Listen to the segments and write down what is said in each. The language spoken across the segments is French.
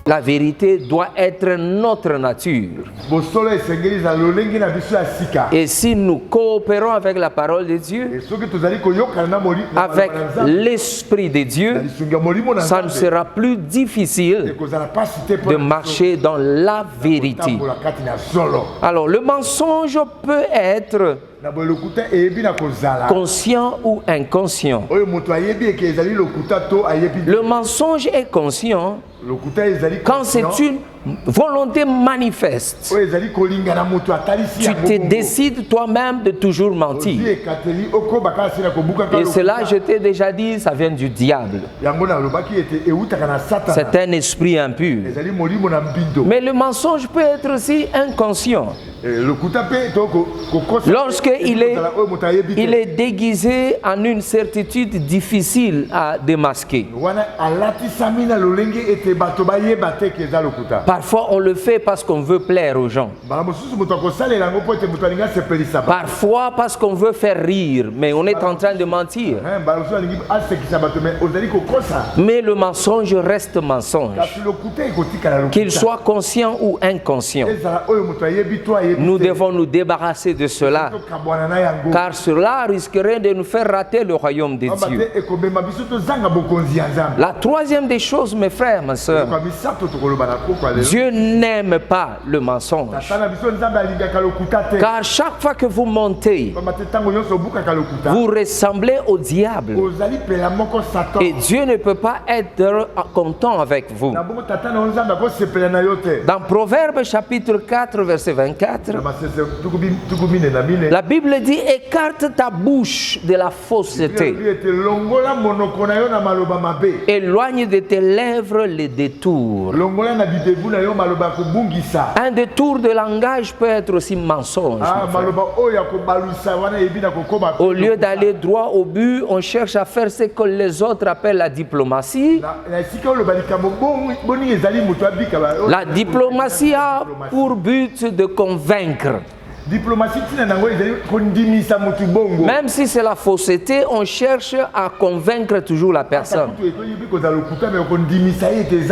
La vérité doit être notre nature. Et si nous coopérons avec la parole de Dieu, avec l'Esprit de Dieu, ça ne sera plus difficile de marcher dans la vérité. Alors, le mensonge peut être conscient ou inconscient. Le mensonge est conscient quand c'est une volonté manifeste. Tu te décides toi-même de toujours mentir. Et cela, je t'ai déjà dit, ça vient du diable. C'est un esprit impur. Mais le mensonge peut être aussi inconscient. Lorsqu'il est déguisé en une certitude difficile à démasquer. Parfois, on le fait parce qu'on veut plaire aux gens. Parfois, parce qu'on veut faire rire, mais on est en train de mentir. Mais le mensonge reste mensonge. Qu'il soit conscient ou inconscient. Nous devons nous débarrasser de cela, car cela risquerait de nous faire rater le royaume de Dieu. La troisième des choses, mes frères, mes sœurs, Dieu n'aime pas le mensonge. Car chaque fois que vous mentez, vous ressemblez au diable. Et Dieu ne peut pas être content avec vous. Dans Proverbes chapitre 4, verset 24, la Bible dit: écarte ta bouche de la fausseté. Éloigne de tes lèvres les détours. Un détour de langage peut être aussi mensonge. Au lieu d'aller droit au but, on cherche à faire ce que les autres appellent la diplomatie. La diplomatie a pour but de convaincre. Même si c'est la fausseté, on cherche à convaincre toujours la personne.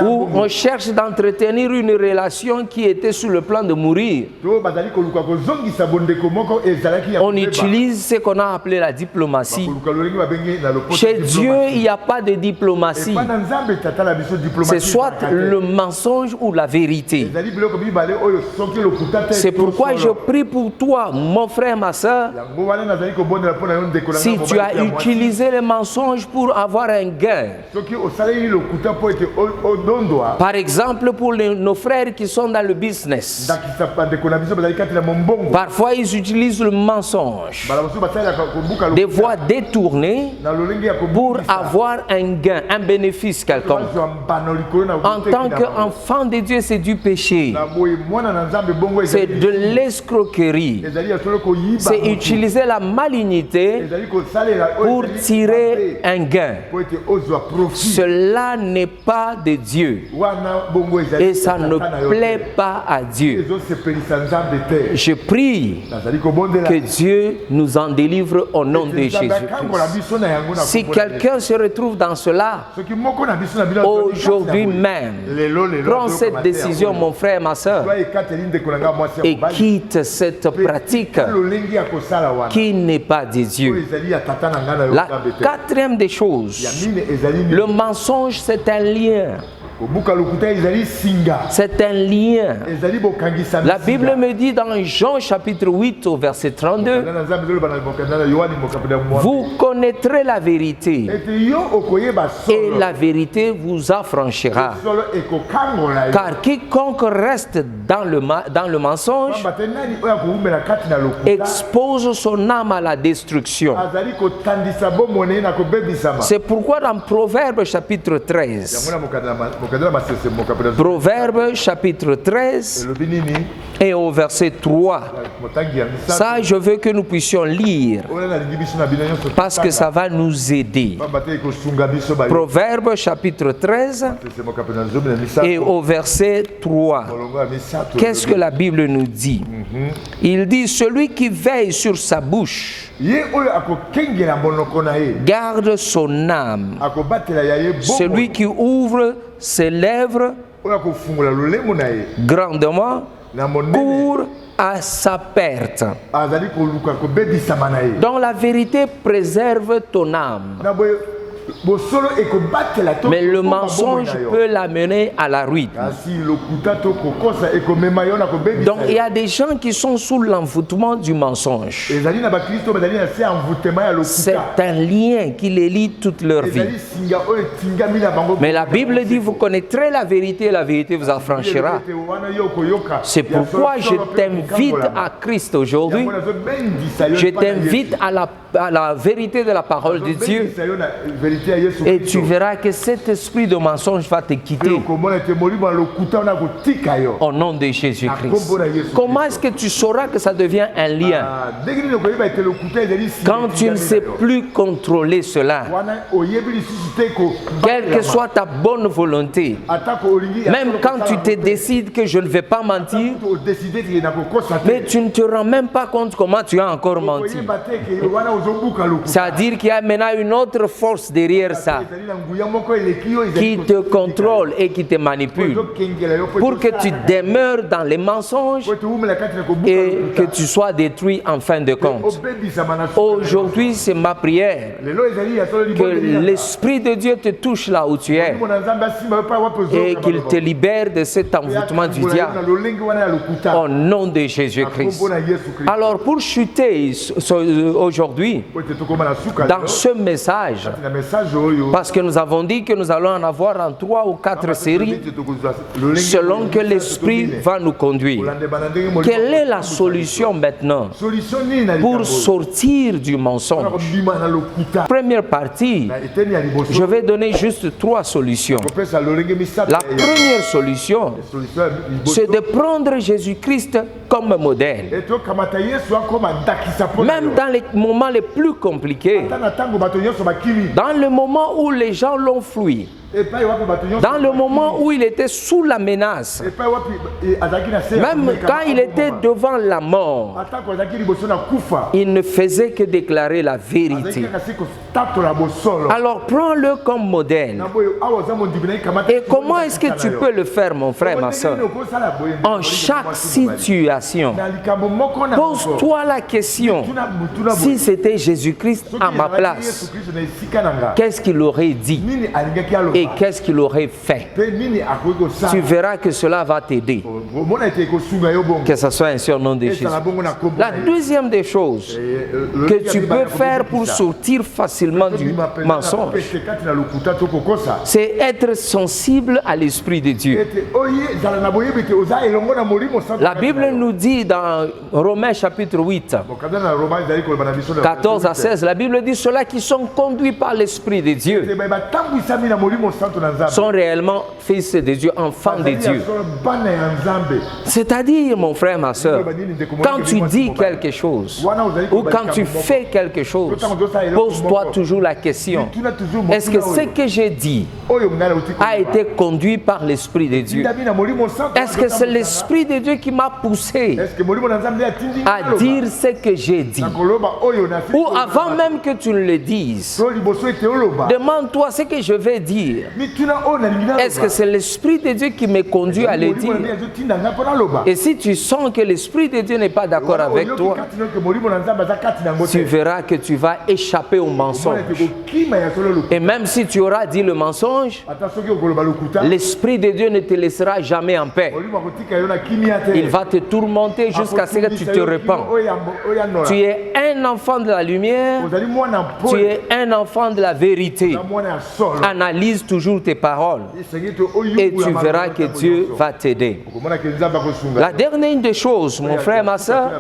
Ou on cherche d'entretenir une relation qui était sur le plan de mourir. On utilise ce qu'on a appelé la diplomatie. Chez Dieu, il n'y a pas de diplomatie. C'est soit le mensonge ou la vérité. C'est pourquoi je prie pour toi, mon frère, ma soeur, si tu as utilisé le mensonge pour avoir un gain. Par exemple, pour nos frères qui sont dans le business, parfois ils utilisent le mensonge, des voies détournées pour avoir un gain, un bénéfice quelconque. En tant qu'enfant de Dieu, c'est du péché, c'est de l'escroquerie. C'est utiliser la malignité pour tirer un gain. Cela n'est pas de Dieu et ça ne plaît pas à Dieu. Je prie que Dieu nous en délivre au nom de Jésus-Christ. Si quelqu'un se retrouve dans cela, aujourd'hui même, prends cette décision, mon frère, ma soeur, et quitte cette pratique qui n'est pas de Dieu. La quatrième des choses, le mensonge, c'est un lien. C'est un lien. La Bible me dit dans Jean chapitre 8 au verset 32, vous connaîtrez la vérité et la vérité vous affranchira. Car quiconque reste dans le mensonge expose son âme à la destruction. C'est pourquoi dans Proverbes chapitre 13, Proverbe chapitre 13 et au verset 3. Ça, je veux que nous puissions lire parce que ça va nous aider. Proverbe chapitre 13 et au verset 3. Qu'est-ce que la Bible nous dit? Il dit: celui qui veille sur sa bouche garde son âme. Celui qui ouvre ses lèvres grandement, court à sa perte. Donc la vérité préserve ton âme. Mais le mensonge peut l'amener à la ruine. Donc il y a des gens qui sont sous l'envoûtement du mensonge. C'est un lien qui les lie toute leur vie. Mais la Bible dit, vous connaîtrez la vérité et la vérité vous affranchira. C'est pourquoi je t'invite à Christ aujourd'hui. Je t'invite à la vérité de la parole de Dieu. Et tu verras que cet esprit de mensonge va te quitter. Au nom de Jésus-Christ. Comment est-ce que tu sauras que ça devient un lien? Quand tu ne sais plus contrôler cela, quelle que soit ta bonne volonté, même quand tu te décides que je ne vais pas mentir, mais tu ne te rends même pas compte comment tu as encore menti. C'est-à-dire qu'il y a maintenant une autre force derrière ça qui te contrôle et qui te manipule pour que tu demeures dans les mensonges et que tu sois détruit en fin de compte. Aujourd'hui, c'est ma prière que l'Esprit de Dieu te touche là où tu es et qu'il te libère de cet envoûtement du diable au nom de Jésus-Christ. Alors pour chuter aujourd'hui dans ce message, parce que nous avons dit que nous allons en avoir en 3 ou 4 séries selon que l'Esprit va nous conduire. Quelle est la solution maintenant pour sortir du mensonge? Première partie, je vais donner juste 3 solutions. La première solution, c'est de prendre Jésus-Christ comme modèle. Même dans les moments les plus compliqués, dans le moment où les gens l'ont fui, dans le moment où il était sous la menace, même quand il était devant la mort, il ne faisait que déclarer la vérité. Alors prends-le comme modèle. Et comment est-ce que tu peux le faire, mon frère, ma soeur? En chaque situation, pose-toi la question, si c'était Jésus-Christ à ma place, qu'est-ce qu'il aurait dit? Et qu'est-ce qu'il aurait fait? Tu verras que cela va t'aider. Que ce soit ainsi au nom de Jésus. La deuxième des choses que tu peux faire pour sortir facilement du mensonge, c'est être sensible à l'Esprit de Dieu. La Bible nous dit dans Romains chapitre 8, 14 à 16, la Bible dit ceux-là qui sont conduits par l'Esprit de Dieu sont réellement fils de Dieu, enfants de Dieu. C'est-à-dire, mon frère, ma soeur, quand tu dis quelque chose ou quand tu fais quelque chose, pose-toi toujours la question, est-ce que ce que j'ai dit a été conduit par l'Esprit de Dieu? Est-ce que c'est l'Esprit de Dieu qui m'a poussé à dire ce que j'ai dit? Ou avant même que tu ne le dises, demande-toi ce que je vais dire. Est-ce que c'est l'Esprit de Dieu qui me conduit à le dire? Et si tu sens que l'Esprit de Dieu n'est pas d'accord avec toi, tu verras que tu vas échapper au mensonge. Et même si tu auras dit le mensonge, l'Esprit de Dieu ne te laissera jamais en paix. Il va te tourmenter jusqu'à ce que tu te repens. Tu es un enfant de la lumière, tu es un enfant de la vérité. Analyse toujours tes paroles et tu verras que Dieu va t'aider. La dernière des choses, mon frère, ma soeur,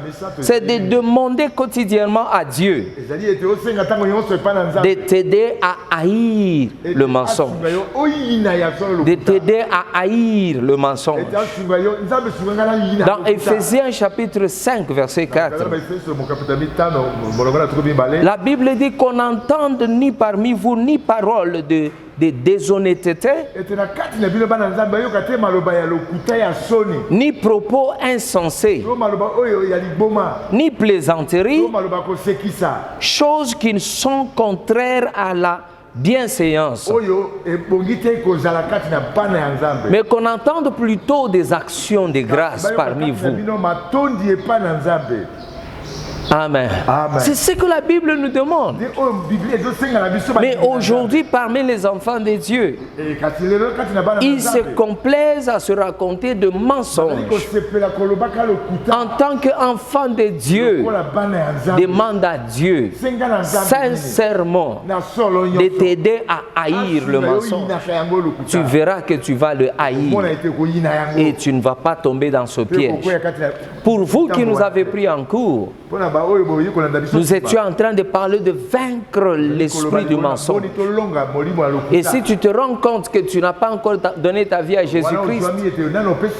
c'est de demander quotidiennement à Dieu de t'aider à haïr le mensonge. De t'aider à haïr le mensonge. Dans Éphésiens chapitre 5, verset 4, la Bible dit qu'on n'entende ni parmi vous ni parole de déshonnêteté, ni propos insensés, ni plaisanteries, choses qui sont contraires à la bienséance. Mais qu'on entende plutôt des actions de grâce parmi vous. Amen. C'est ce que la Bible nous demande. Mais aujourd'hui, parmi les enfants de Dieu, ils se complaisent à se raconter de mensonges. En tant qu'enfant de Dieu, demande à Dieu sincèrement de t'aider à haïr le mensonge. Tu verras que tu vas le haïr et tu ne vas pas tomber dans ce piège. Pour vous qui nous avez pris en cours, nous étions en train de parler de vaincre l'esprit du mensonge. Et si tu te rends compte que tu n'as pas encore donné ta vie à Jésus-Christ,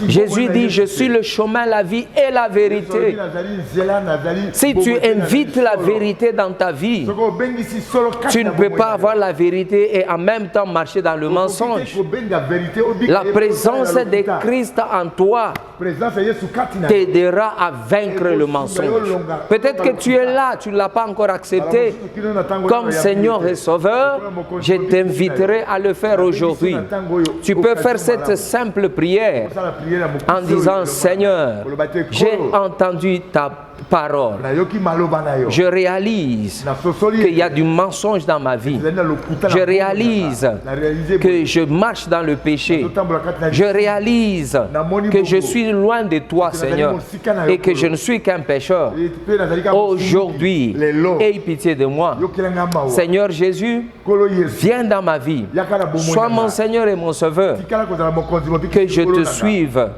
Jésus dit, je suis le chemin, la vie et la vérité. Si tu invites la vérité dans ta vie, tu ne peux pas avoir la vérité et en même temps marcher dans le mensonge. La présence de Christ en toi t'aidera à vaincre le mensonge. Peut-être que tu es là, tu ne l'as pas encore accepté comme Seigneur et Sauveur. Je t'inviterai à le faire aujourd'hui. Tu peux faire cette simple prière en disant, Seigneur, j'ai entendu ta parole. Je réalise qu'il y a du mensonge dans ma vie. Je réalise que je marche dans le péché. Je réalise que je suis loin de toi, Seigneur, et que je ne suis qu'un pécheur. Aujourd'hui, aie pitié de moi. Seigneur Jésus, viens dans ma vie. Sois mon Seigneur et mon Sauveur. Que je te suive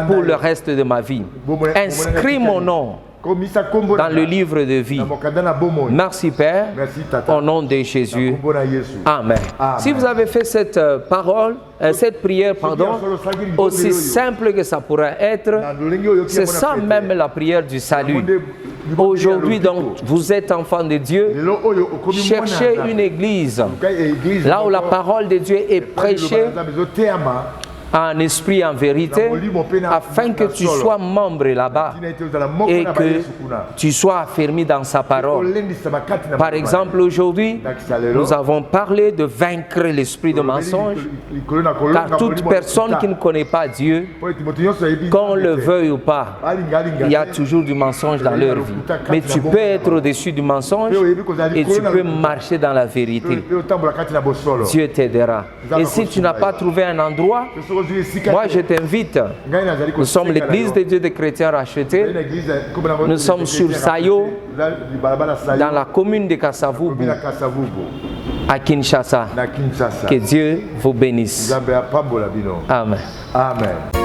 pour le reste de ma vie. Inscris mon nom dans le livre de vie. Merci Père, au nom de Jésus. Amen. Si vous avez fait cette parole, cette prière, pardon, aussi simple que ça pourrait être, c'est ça même la prière du salut. Aujourd'hui, donc, vous êtes enfant de Dieu, cherchez une église, là où la parole de Dieu est prêchée, en esprit, en vérité, afin que tu sois membre là-bas et que tu sois affermi dans sa parole. Par exemple, aujourd'hui, nous avons parlé de vaincre l'esprit de mensonge, car toute personne qui ne connaît pas Dieu, qu'on le veuille ou pas, il y a toujours du mensonge dans leur vie. Mais tu peux être au-dessus du mensonge et tu peux marcher dans la vérité. Dieu t'aidera. Et si tu n'as pas trouvé un endroit, moi je t'invite. Nous sommes l'église de Dieu des chrétiens rachetés. Nous sommes sur Sayo, dans la commune de Kasavubu, à Kinshasa. Que Dieu vous bénisse. Amen. Amen.